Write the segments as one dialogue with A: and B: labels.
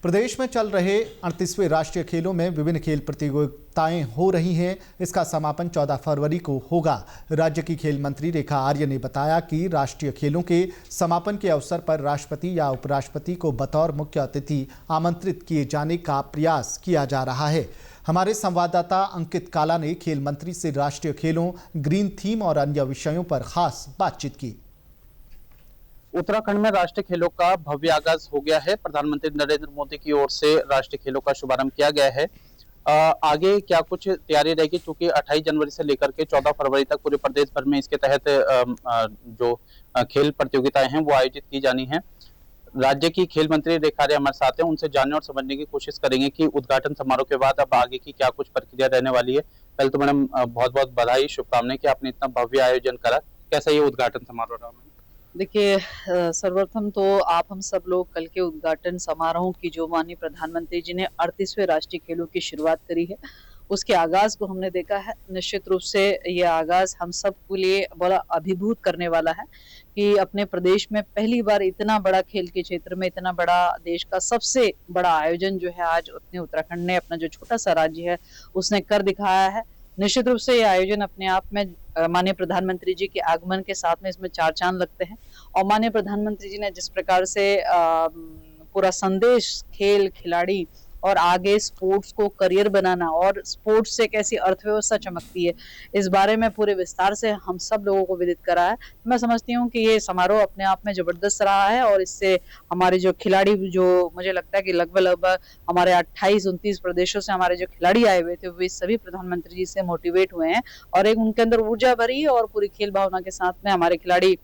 A: प्रदेश में चल रहे 38वें राष्ट्रीय खेलों में विभिन्न खेल प्रतियोगिताएं हो रही हैं। इसका समापन 14 फरवरी को होगा। राज्य की खेल मंत्री रेखा आर्य ने बताया कि राष्ट्रीय खेलों के समापन के अवसर पर राष्ट्रपति या उपराष्ट्रपति को बतौर मुख्य अतिथि आमंत्रित किए जाने का प्रयास किया जा रहा है। हमारे संवाददाता अंकित काला ने खेल मंत्री से राष्ट्रीय खेलों, ग्रीन थीम और अन्य विषयों पर खास बातचीत की।
B: उत्तराखंड में राष्ट्रीय खेलों का भव्य आगाज हो गया है। प्रधानमंत्री नरेंद्र मोदी की ओर से राष्ट्रीय खेलों का शुभारंभ किया गया है। आगे क्या कुछ तैयारी रहेगी, क्योंकि 28 जनवरी से लेकर के 14 फरवरी तक पूरे प्रदेश भर में इसके तहत जो खेल प्रतियोगिताएं हैं वो आयोजित की जानी है। राज्य की खेल मंत्री रेखा आर्य हमारे साथ हैं, उनसे जानने और समझने की कोशिश करेंगे कि उद्घाटन समारोह के बाद अब आगे की क्या कुछ प्रक्रिया रहने वाली है। पहले तो मैडम बहुत बहुत बधाई, शुभकामनाएं कि आपने इतना भव्य आयोजन करा। कैसा ये उद्घाटन समारोह रहा?
C: देखिए, सर्वप्रथम तो आप हम सब लोग कल के उद्घाटन समारोह की जो माननीय प्रधानमंत्री जी ने 38वें राष्ट्रीय खेलों की शुरुआत करी है, उसके आगाज को हमने देखा है। निश्चित रूप से ये आगाज हम सब के लिए बड़ा अभिभूत करने वाला है कि अपने प्रदेश में पहली बार इतना बड़ा खेल के क्षेत्र में इतना बड़ा देश का सबसे बड़ा आयोजन जो है आज अपने उत्तराखंड ने, अपना जो छोटा सा राज्य है, उसने कर दिखाया है। निश्चित रूप से ये आयोजन अपने आप में माननीय प्रधानमंत्री जी के आगमन के साथ में इसमें चार चांद लगते हैं। और माननीय प्रधानमंत्री जी ने जिस प्रकार से पूरा संदेश खेल, खिलाड़ी और आगे स्पोर्ट्स को करियर बनाना और स्पोर्ट्स से कैसी अर्थव्यवस्था चमकती है, इस बारे में पूरे विस्तार से हम सब लोगों को विदित करा है। मैं समझती हूँ कि ये समारोह अपने आप में जबरदस्त रहा है और इससे हमारे जो खिलाड़ी, जो मुझे लगता है कि लगभग हमारे 28-29 प्रदेशों से हमारे जो खिलाड़ी आए हुए थे, वे सभी प्रधानमंत्री जी से मोटिवेट हुए हैं और एक उनके अंदर ऊर्जा भरी और पूरी खेल भावना के साथ में हमारे खिलाड़ी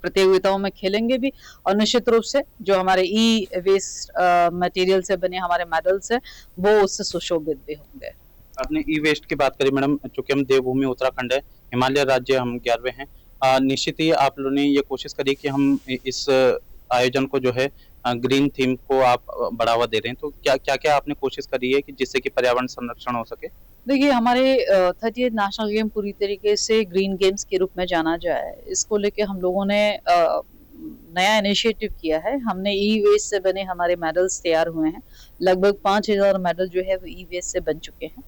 C: प्रतियोगिताओं में खेलेंगे भी। और निश्चित रूप से जो हमारे ई वेस्ट मटेरियल से बने हमारे मेडल्स हैं वो उससे सुशोभित भी होंगे।
B: आपने ई वेस्ट की बात करी मैडम, चूंकि हम देवभूमि उत्तराखंड है, हिमालय राज्य हम 11वें हैं, निश्चित ही आप लोगों ने ये कोशिश करी कि हम इस आयोजन को जो है ग्रीन थीम को आप बढ़ावा दे रहे हैं, तो क्या क्या क्या आपने कोशिश करी है कि जिससे कि पर्यावरण संरक्षण हो सके?
C: देखिए, हमारे 30th नेशनल गेम पूरी तरीके से ग्रीन गेम्स के रूप में जाना जाए, इसको लेके हम लोगों ने नया इनिशिएटिव किया है। हमने ई वेस्ट से बने हमारे मेडल्स तैयार हुए हैं। लगभग 5000 मेडल जो है वो ई वेस्ट से बन चुके हैं।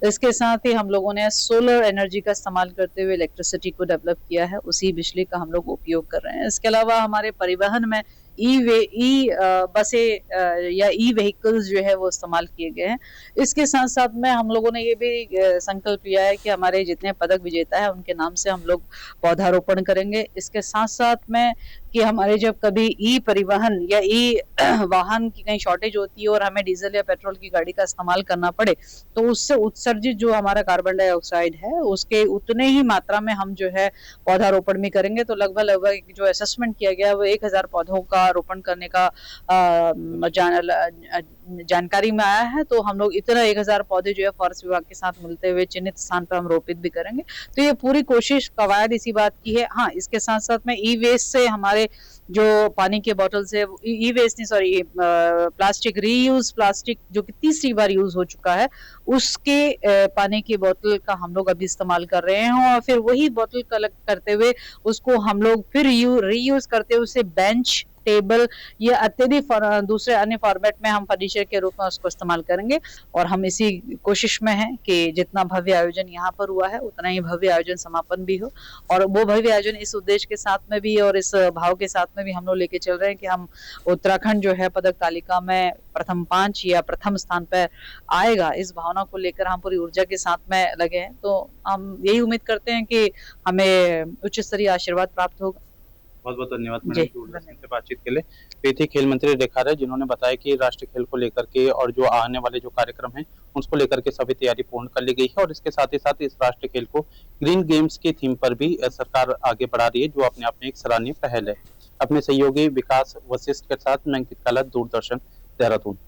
C: इसके साथ ही हम लोगों ने सोलर एनर्जी का इस्तेमाल करते हुए इलेक्ट्रिसिटी को डेवलप किया है, उसी बिजली का हम लोग उपयोग कर रहे हैं। इसके अलावा हमारे परिवहन में ई बसें या ई व्हीकल्स जो है वो इस्तेमाल किए गए हैं। इसके साथ साथ में हम लोगों ने ये भी संकल्प लिया है कि हमारे जितने पदक विजेता है उनके नाम से हम लोग पौधारोपण करेंगे। इसके साथ साथ में कि हमारे जब कभी ई परिवहन या ई वाहन की कहीं शॉर्टेज होती है और हमें डीजल या पेट्रोल की गाड़ी का इस्तेमाल करना पड़े, तो उससे उत्सर्जित जो हमारा कार्बन डाइऑक्साइड है उसके उतने ही मात्रा में हम जो है पौधारोपण भी करेंगे। तो लगभग जो असेसमेंट किया गया है वो 1000 पौधों का रोपण करने का जानकारी में आया है। तो हम लोग इतना 1000 पौधे जो है फॉरेस्ट विभाग के साथ मिलते हुए चिन्हित स्थान पर हम रोपित भी करेंगे। तो ये पूरी कोशिश कवायद इसी बात की है। हाँ, इसके साथ साथ में ई वेस्ट से हमारे जो पानी के बॉटल से ई वेस्ट नहीं, सॉरी, प्लास्टिक, रीयूज प्लास्टिक जो कि तीसरी बार यूज हो चुका है, उसके पानी की बोतल का हम लोग अभी इस्तेमाल कर रहे हैं और फिर वही बोतल कलेक्ट करते हुए उसको हम लोग फिर रीयूज करते हुए उसे बेंच, टेबल या अत्यधिक दूसरे अन्य फॉर्मेट में हम फर्नीचर के रूप में उसको इस्तेमाल करेंगे। और हम इसी कोशिश में हैं कि जितना भव्य आयोजन यहाँ पर हुआ है उतना ही भव्य आयोजन समापन भी हो। और वो भव्य आयोजन इस उद्देश्य के साथ में भी और इस भाव के साथ में भी हम लोग लेके चल रहे हैं कि हम उत्तराखंड जो है पदक तालिका में प्रथम 5 या प्रथम स्थान पर आएगा। इस भावना को लेकर हम पूरी ऊर्जा के साथ में लगे हैं। तो हम यही उम्मीद करते हैं कि हमें उच्च स्तरीय आशीर्वाद प्राप्त होगा।
B: बहुत बहुत धन्यवाद मैडम से बातचीत के लिए। ये थी खेल मंत्री रेखा आर्य, जिन्होंने बताया कि राष्ट्रीय खेल को लेकर के और जो आने वाले जो कार्यक्रम हैं उसको लेकर के सभी तैयारी पूर्ण कर ली गई है और इसके साथ ही साथ इस राष्ट्रीय खेल को ग्रीन गेम्स की थीम पर भी सरकार आगे बढ़ा रही है, जो अपने आप में एक सराहनीय पहल है। अपने सहयोगी विकास वशिष्ठ के साथ मैं अंकित काला, दूरदर्शन, देहरादून।